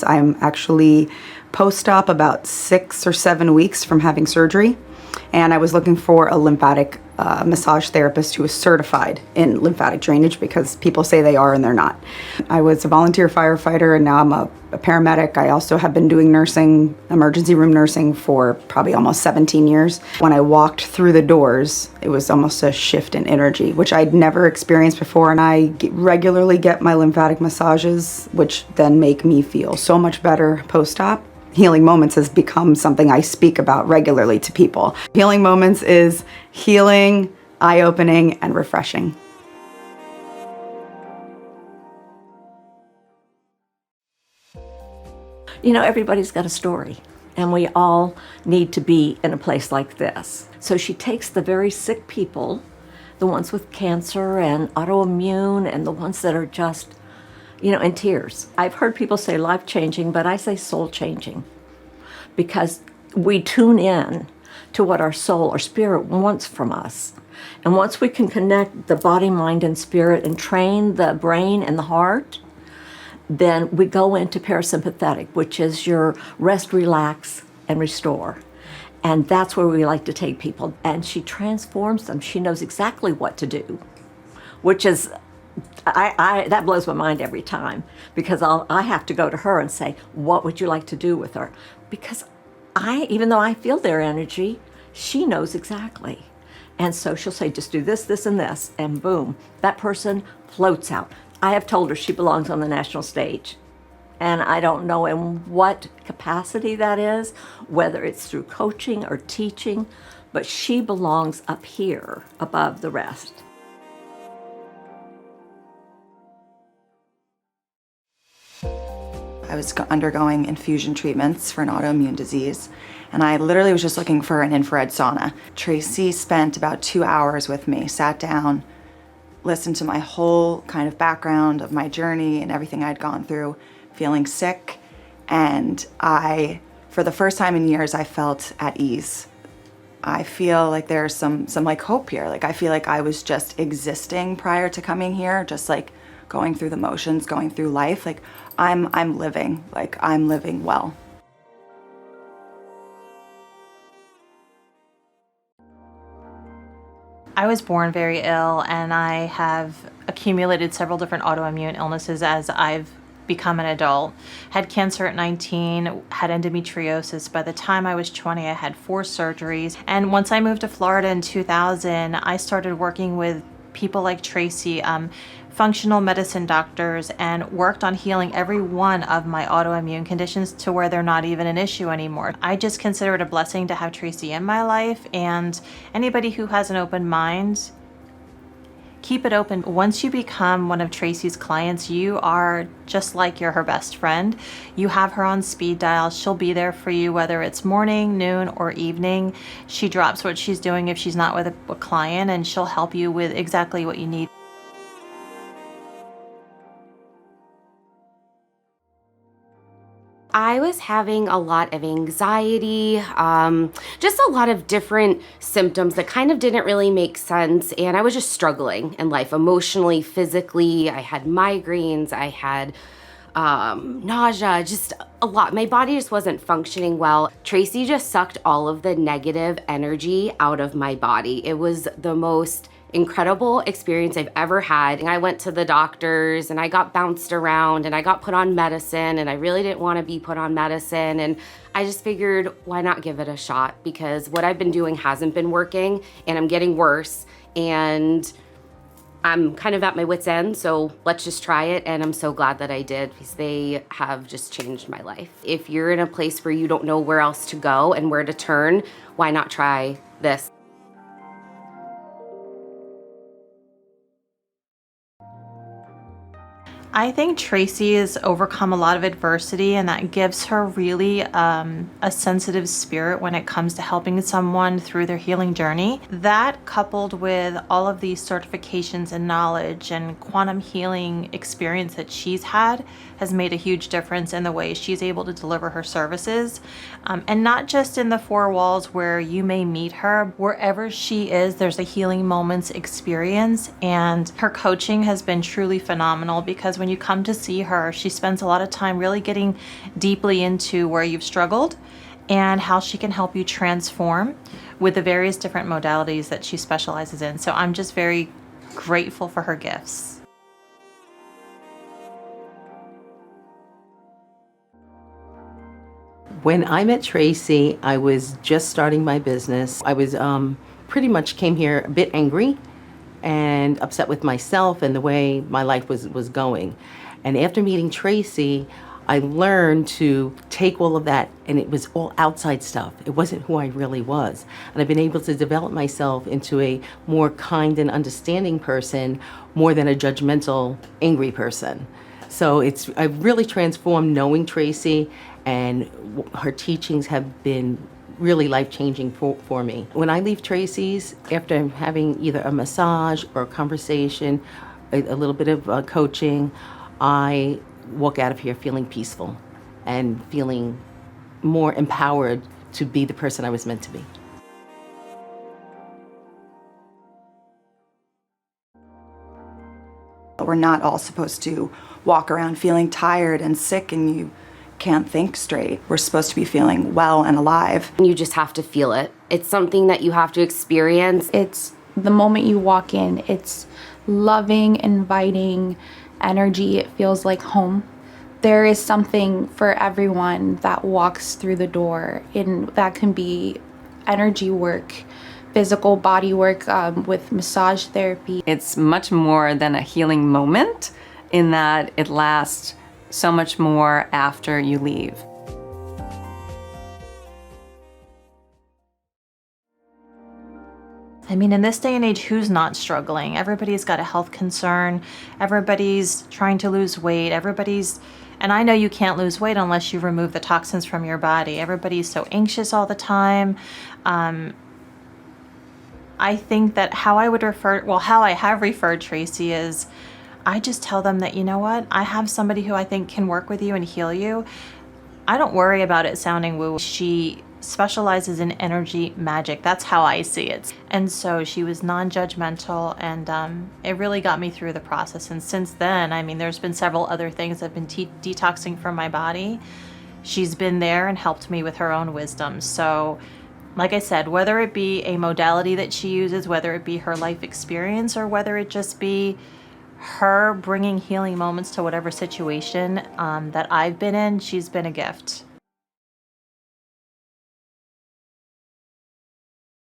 I'm actually post-op about 6 or 7 weeks from having surgery, and I was looking for a lymphatic massage therapist who is certified in lymphatic drainage, because people say they are and they're not. I was a volunteer firefighter, and now I'm a paramedic. I also have been doing nursing, emergency room nursing, for probably almost 17 years. When I walked through the doors, it was almost a shift in energy, which I'd never experienced before, and I regularly get my lymphatic massages, which then make me feel so much better post-op. Healing Moments has become something I speak about regularly to people. Healing Moments is healing, eye-opening, and refreshing. You know, everybody's got a story, and we all need to be in a place like this. So she takes the very sick people, the ones with cancer and autoimmune, and the ones that are just, you know, in tears. I've heard people say life-changing, but I say soul-changing, because we tune in to what our soul or spirit wants from us. And once we can connect the body, mind, and spirit and train the brain and the heart, then we go into parasympathetic, which is your rest, relax, and restore. And that's where we like to take people. And she transforms them. She knows exactly what to do, which is, that blows my mind every time, because I have to go to her and say, what would you like to do with her? Because even though I feel their energy, she knows exactly. And so she'll say, just do this, this, and this, and boom, that person floats out. I have told her she belongs on the national stage. And I don't know in what capacity that is, whether it's through coaching or teaching, but she belongs up here above the rest. I was undergoing infusion treatments for an autoimmune disease, and I literally was just looking for an infrared sauna. Tracy spent about 2 hours with me, sat down, listened to my whole kind of background of my journey and everything I'd gone through, feeling sick, and for the first time in years, I felt at ease. I feel like there's some like hope here. Like I feel like I was just existing prior to coming here, just like going through the motions, going through life. Like I'm living well. I was born very ill, and I have accumulated several different autoimmune illnesses as I've become an adult. Had cancer at 19, had endometriosis. By the time I was 20, I had 4 surgeries. And once I moved to Florida in 2000, I started working with people like Tracy, functional medicine doctors, and worked on healing every one of my autoimmune conditions to where they're not even an issue anymore. I just consider it a blessing to have Tracy in my life, and anybody who has an open mind, keep it open. Once you become one of Tracy's clients, you are just like you're her best friend. You have her on speed dial. She'll be there for you, whether it's morning, noon, or evening. She drops what she's doing if she's not with a client, and she'll help you with exactly what you need. I was having a lot of anxiety, just a lot of different symptoms that kind of didn't really make sense, and I was just struggling in life, emotionally, physically. I had migraines, I had nausea, just a lot. My body just wasn't functioning well. Tracy just sucked all of the negative energy out of my body. It was the most incredible experience I've ever had. And I went to the doctors, and I got bounced around, and I got put on medicine, and I really didn't want to be put on medicine. And I just figured, why not give it a shot? Because what I've been doing hasn't been working, and I'm getting worse, and I'm kind of at my wit's end, so let's just try it. And I'm so glad that I did, because they have just changed my life. If you're in a place where you don't know where else to go and where to turn, why not try this? I think Tracy has overcome a lot of adversity, and that gives her really a sensitive spirit when it comes to helping someone through their healing journey. That, coupled with all of these certifications and knowledge and quantum healing experience that she's had, has made a huge difference in the way she's able to deliver her services. And not just in the 4 walls where you may meet her. Wherever she is, there's a Healing Moments experience, and her coaching has been truly phenomenal, because because when you come to see her, she spends a lot of time really getting deeply into where you've struggled and how she can help you transform with the various different modalities that she specializes in. So I'm just very grateful for her gifts. When I met Tracy, I was just starting my business. I was pretty much came here a bit angry and upset with myself and the way my life was going. And after meeting Tracy, I learned to take all of that, and it was all outside stuff. It wasn't who I really was. And I've been able to develop myself into a more kind and understanding person, more than a judgmental, angry person. So I've really transformed knowing Tracy, and her teachings have been really life-changing for me. When I leave Tracy's, after having either a massage or a conversation, a little bit of coaching, I walk out of here feeling peaceful and feeling more empowered to be the person I was meant to be. We're not all supposed to walk around feeling tired and sick and you can't think straight. We're supposed to be feeling well and alive. You just have to feel it. It's something that you have to experience. It's the moment you walk in, it's loving, inviting energy. It feels like home. There is something for everyone that walks through the door, and that can be energy work, physical body work with massage therapy. It's much more than a healing moment in that it lasts so much more after you leave. I mean, in this day and age, who's not struggling? Everybody's got a health concern. Everybody's trying to lose weight. And I know you can't lose weight unless you remove the toxins from your body. Everybody's so anxious all the time. I think that how I have referred Tracy is, I just tell them that, you know what, I have somebody who I think can work with you and heal you. I don't worry about it sounding woo. She specializes in energy magic. That's how I see it. And so she was non-judgmental, and it really got me through the process. And since then, I mean, there's been several other things I've been detoxing from my body. She's been there and helped me with her own wisdom. So like I said, whether it be a modality that she uses, whether it be her life experience, or whether it just be her bringing healing moments to whatever situation that I've been in, she's been a gift.